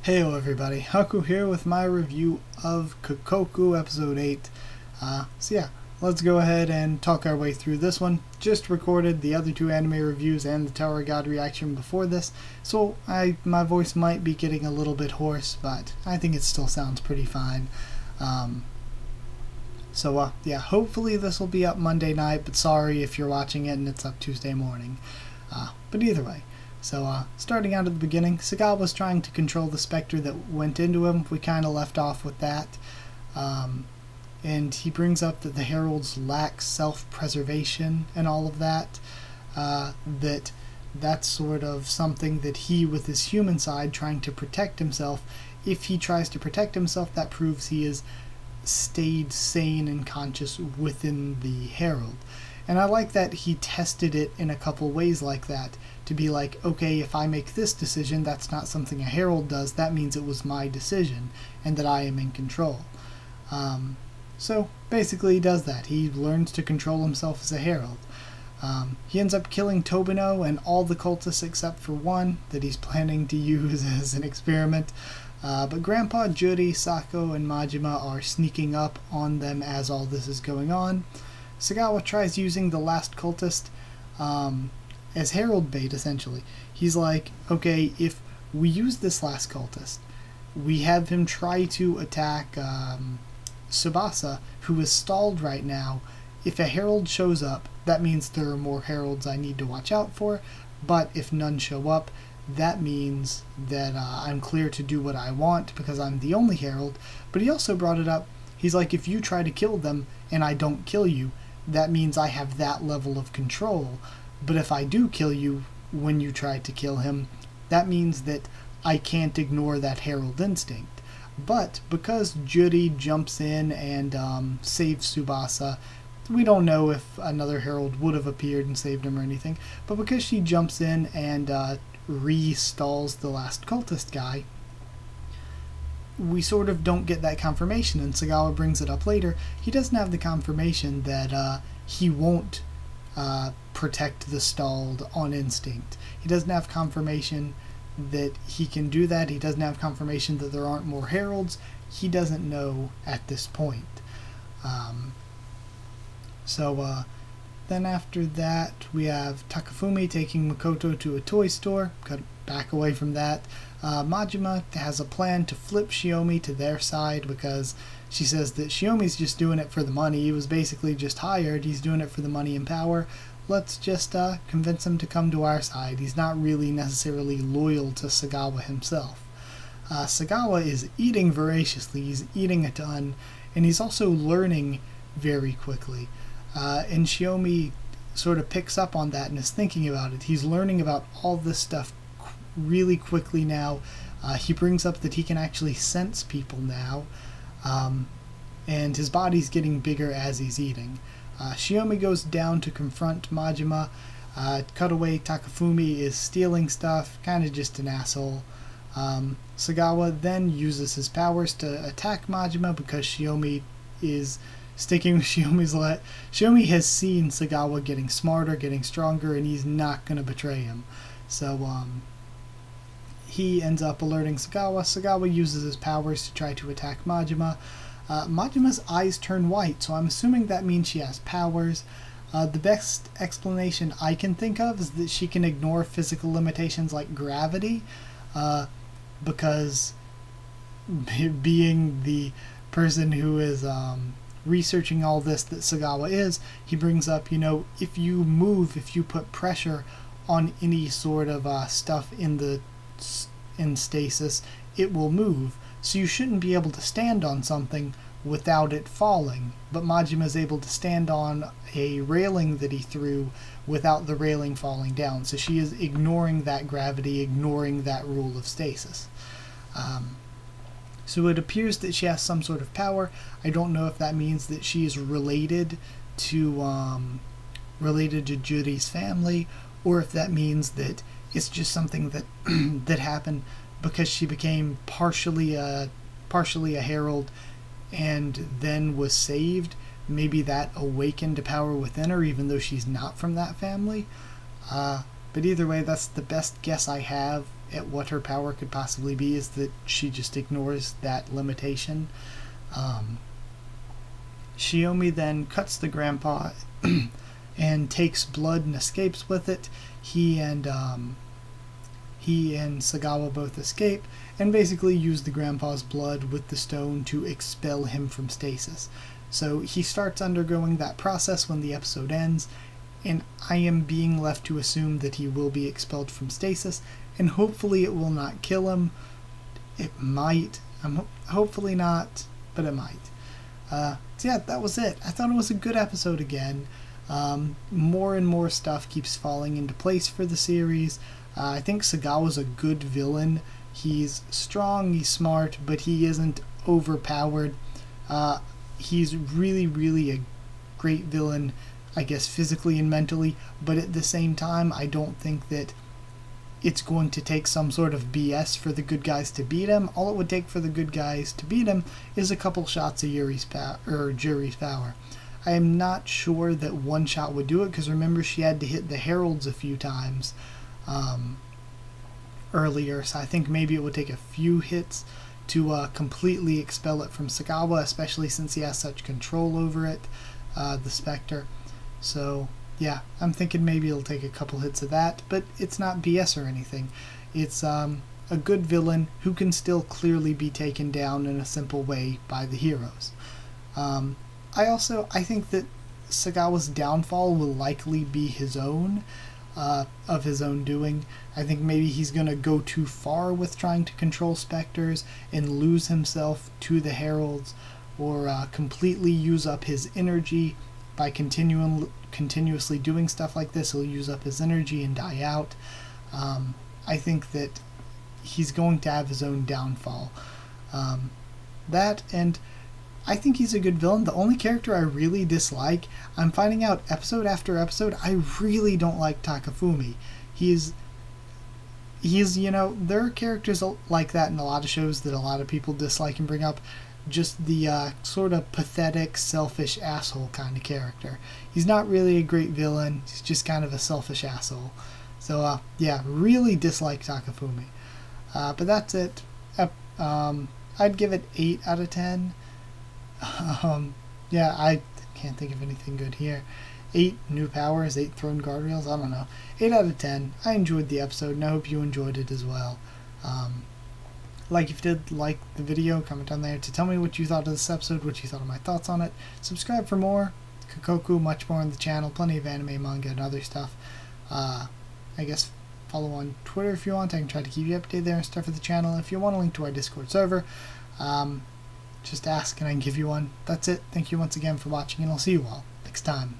Heyo everybody, Haku here with my review of Kokoku Episode 8. Let's go ahead and talk our way through this one. Just recorded the other two anime reviews and the Tower God reaction before this, so my voice might be getting a little bit hoarse, but I think it still sounds pretty fine. Hopefully this will be up Monday night, but sorry if you're watching it and it's up Tuesday morning. But either way. Starting out at the beginning, Sagawa's trying to control the specter that went into him. We kind of left off with that. And he brings up that the heralds lack self-preservation and all of that. That's sort of something that he, with his human side, trying to protect himself. If he tries to protect himself, that proves he has stayed sane and conscious within the herald. And I like that he tested it in a couple ways like that, to be like, okay, if I make this decision, that's not something a herald does, that means it was my decision, and that I am in control. So basically he does that. He learns to control himself as a herald. He ends up killing Tobino and all the cultists except for one that he's planning to use as an experiment. But Grandpa, Juri, Sako, and Majima are sneaking up on them as all this is going on. Sagawa tries using the last cultist as herald bait, essentially. He's like, okay, if we use this last cultist, we have him try to attack Tsubasa, who is stalled right now. If a herald shows up, that means there are more heralds I need to watch out for, but if none show up, that means that I'm clear to do what I want because I'm the only herald. But he also brought it up, he's like, if you try to kill them and I don't kill you, that means I have that level of control. But if I do kill you when you try to kill him, that means that I can't ignore that herald instinct. But because Juri jumps in and saves Tsubasa, we don't know if another herald would have appeared and saved him or anything, but because she jumps in and re-stalls the last cultist guy, we sort of don't get that confirmation, and Sagawa brings it up later. He doesn't have the confirmation that he won't protect the stalled on instinct. He doesn't have confirmation that he can do that. He doesn't have confirmation that there aren't more heralds. He doesn't know at this point. Then after that, we have Takafumi taking Makoto to a toy store. Cut back away from that. Majima has a plan to flip Shiomi to their side because she says that Shiomi's just doing it for the money. He was basically just hired. He's doing it for the money and power. Let's just convince him to come to our side. He's not really necessarily loyal to Sagawa himself. Sagawa is eating voraciously. He's eating a ton, and he's also learning very quickly. And Shiomi sort of picks up on that and is thinking about it. He's learning about all this stuff really quickly now. He brings up that he can actually sense people now, and his body's getting bigger as he's eating. Shiomi goes down to confront Majima. Cutaway, Takafumi is stealing stuff, kind of just an asshole. Sagawa then uses his powers to attack Majima because Shiomi is sticking with Shiomi's let. Shiomi has seen Sagawa getting smarter, getting stronger, and he's not going to betray him. So, he ends up alerting Sagawa. Sagawa uses his powers to try to attack Majima. Majima's eyes turn white, so I'm assuming that means she has powers. The best explanation I can think of is that she can ignore physical limitations like gravity, because being the person who is researching all this that Sagawa is, he brings up, if you move, if you put pressure on any sort of stuff in stasis, it will move. So you shouldn't be able to stand on something without it falling. But Majima is able to stand on a railing that he threw without the railing falling down. So she is ignoring that gravity, ignoring that rule of stasis. So it appears that she has some sort of power. I don't know if that means that she is related to Juri's family, or if that means that it's just something that that happened because she became partially a herald and then was saved. Maybe that awakened a power within her, even though she's not from that family. But either way, that's the best guess I have at what her power could possibly be is that she just ignores that limitation. Shiomi then cuts the grandpa and takes blood and escapes with it. He and Sagawa both escape and basically use the grandpa's blood with the stone to expel him from stasis. So he starts undergoing that process when the episode ends, and I am being left to assume that he will be expelled from stasis, and hopefully it will not kill him. It might. Hopefully not, but it might. So yeah, that was it. I thought it was a good episode again. More and more stuff keeps falling into place for the series. I think Sagawa's a good villain. He's strong, he's smart, but he isn't overpowered. He's really, really a great villain, I guess, physically and mentally, but at the same time, I don't think that it's going to take some sort of BS for the good guys to beat him. All it would take for the good guys to beat him is a couple shots of Juri's power. I am not sure that one shot would do it, because remember, she had to hit the heralds a few times earlier, so I think maybe it would take a few hits to completely expel it from Sagawa, especially since he has such control over it, the Spectre. So yeah, I'm thinking maybe it'll take a couple hits of that, but it's not BS or anything. It's a good villain who can still clearly be taken down in a simple way by the heroes. I think that Sagawa's downfall will likely be his own, of his own doing. I think maybe he's going to go too far with trying to control specters and lose himself to the heralds, or completely use up his energy by continuously doing stuff like this. He'll use up his energy and die out. I think that he's going to have his own downfall. That, and I think he's a good villain. The only character I really dislike, I'm finding out episode after episode, I really don't like Takafumi. He's there are characters like that in a lot of shows that a lot of people dislike and bring up. Just the sort of pathetic, selfish asshole kind of character. He's not really a great villain. He's just kind of a selfish asshole. So yeah, really dislike Takafumi. But that's it. I'd give it 8 out of 10. Yeah, I can't think of anything good here. 8 new powers, 8 thrown guardrails, I don't know. 8 out of 10. I enjoyed the episode, and I hope you enjoyed it as well. If you did like the video, comment down there to tell me what you thought of this episode, what you thought of my thoughts on it. Subscribe for more. Kokoku, much more on the channel, plenty of anime, manga, and other stuff. I guess follow on Twitter if you want. I can try to keep you updated there and stuff for the channel. If you want a link to our Discord server, just ask and I can give you one. That's it. Thank you once again for watching, and I'll see you all next time.